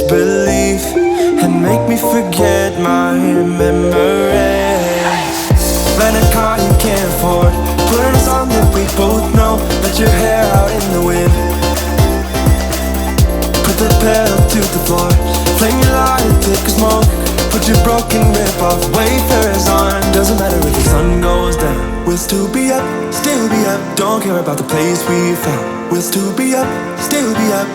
disbelief and make me forget my memories. Rent a car you can't afford, put on a song that we both know. Let your hair out in the wind, put the pedal to the floor. Flame your lighter, take a smoke. Put your broken rip-off wafers on. Doesn't matter if the sun goes down, we'll still be up, still be up. Don't care about the place we found. We'll still be up, still be up.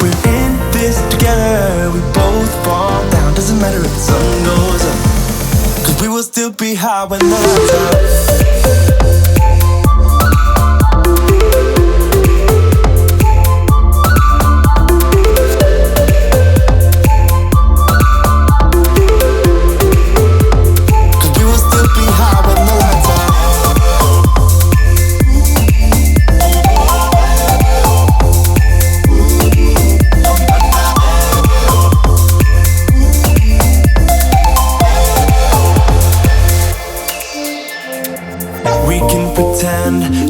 We're in this together, we both fall down. Doesn't matter if the sun goes up, 'cause we will still be high when the lights out.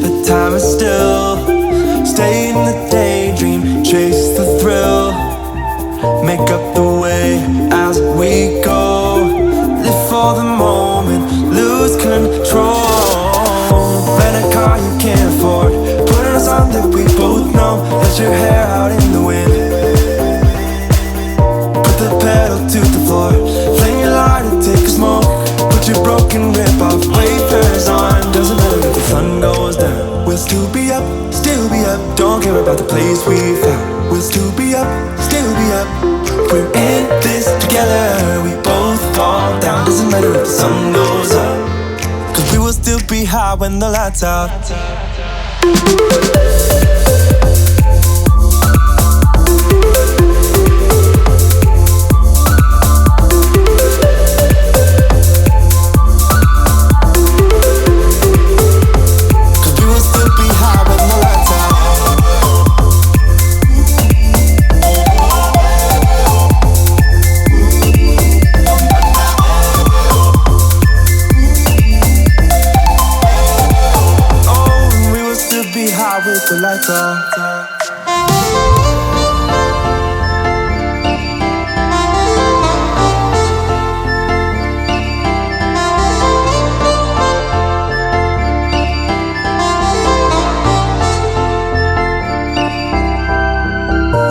The time is still. Stay in the daydream, chase the thrill. Make up the way as we go. Live for the moment, lose control. Rent a car you can't afford, put on a song that we both know. Let your hair out in the wind, put the pedal to the floor. Flame your lighter, take a smoke. Put your broken rip-off wafers on. Doesn't matter if the sun goes down, we'll still be up, still be up. Don't care about the place we found. We'll still be up, still be up. We're in this together, we both fall down. Doesn't matter if the sun goes up, 'cause we will still be high when the lights out. With the lights off.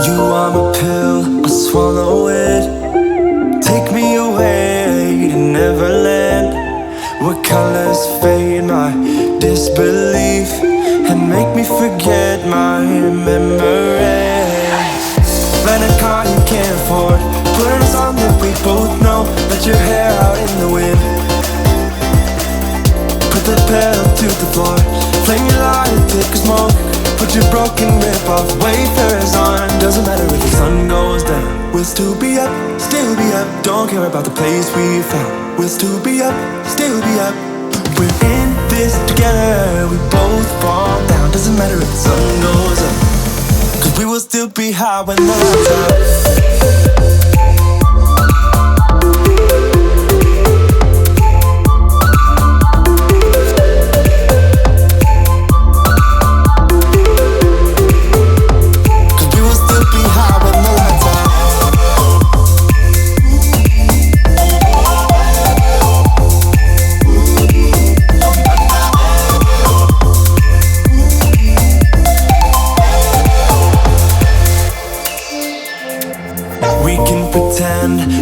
You are my pill, I swallow it. Take me away to Neverland, where colors fade my disbelief and make me forget my memories. Rent a car you can't afford, put on a song that we both know. Let your hair out in the wind, put the pedal to the floor. Flame your lighter, take a smoke. Put your broken rip-off wafers on. Doesn't matter if the sun goes down, we'll still be up, still be up. Don't care about the place we found. We'll still be up, still be up. We're in this together, we both fall down. Doesn't matter if the sun goes up, 'cause we will still be high when the lights out.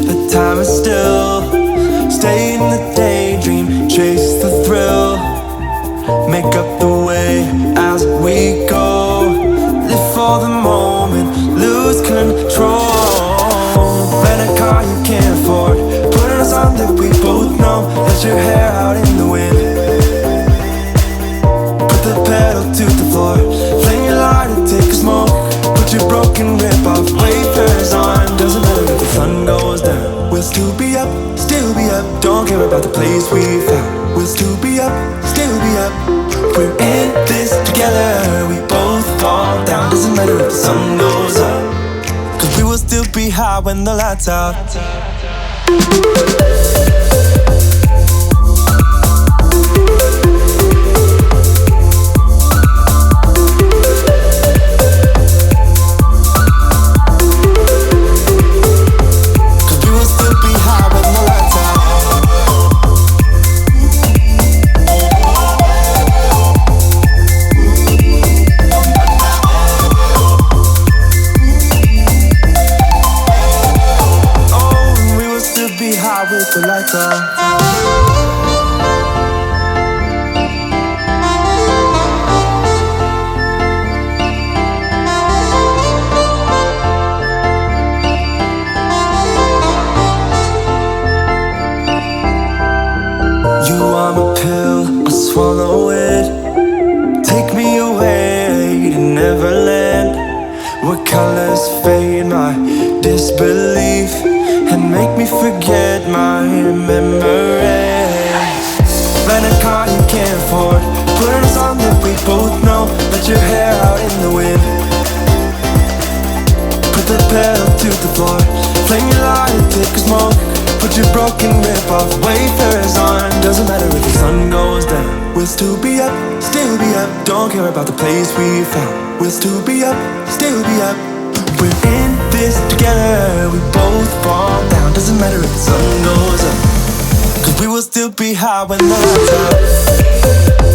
The time is still. Stay in the daydream, chase the thrill. Make up the way as we go. Live for the moment, lose control. Rent a car you can't afford, put on a song that we both know. Let your hair out in the wind, put the pedal to the floor. Flame your lighter, take a smoke. Put your broken rip-off wafers on. Doesn't matter if the sun goes down, we'll still be up, still be up. Don't care about the place we found. We'll still be up, still be up. We're in this together, we both fall down. Doesn't matter if the sun goes up, 'cause we will still be high when the lights out. the lights out. You are my pill, I swallow it. Take me away to Neverland, where colors fade my disbelief and make me forget my memories. Rent a car you can't afford, put on a song that we both know. Let your hair out in the wind, put the pedal to the floor. Flame your light thick as smoke, put your broken rip-off wafers on. Doesn't matter if the sun goes down, we'll still be up, still be up. Don't care about the place we found, we'll still be up, still be up. We're in this together, we both fall down. Doesn't matter if the sun goes up, 'cause we will still be high when the lights out.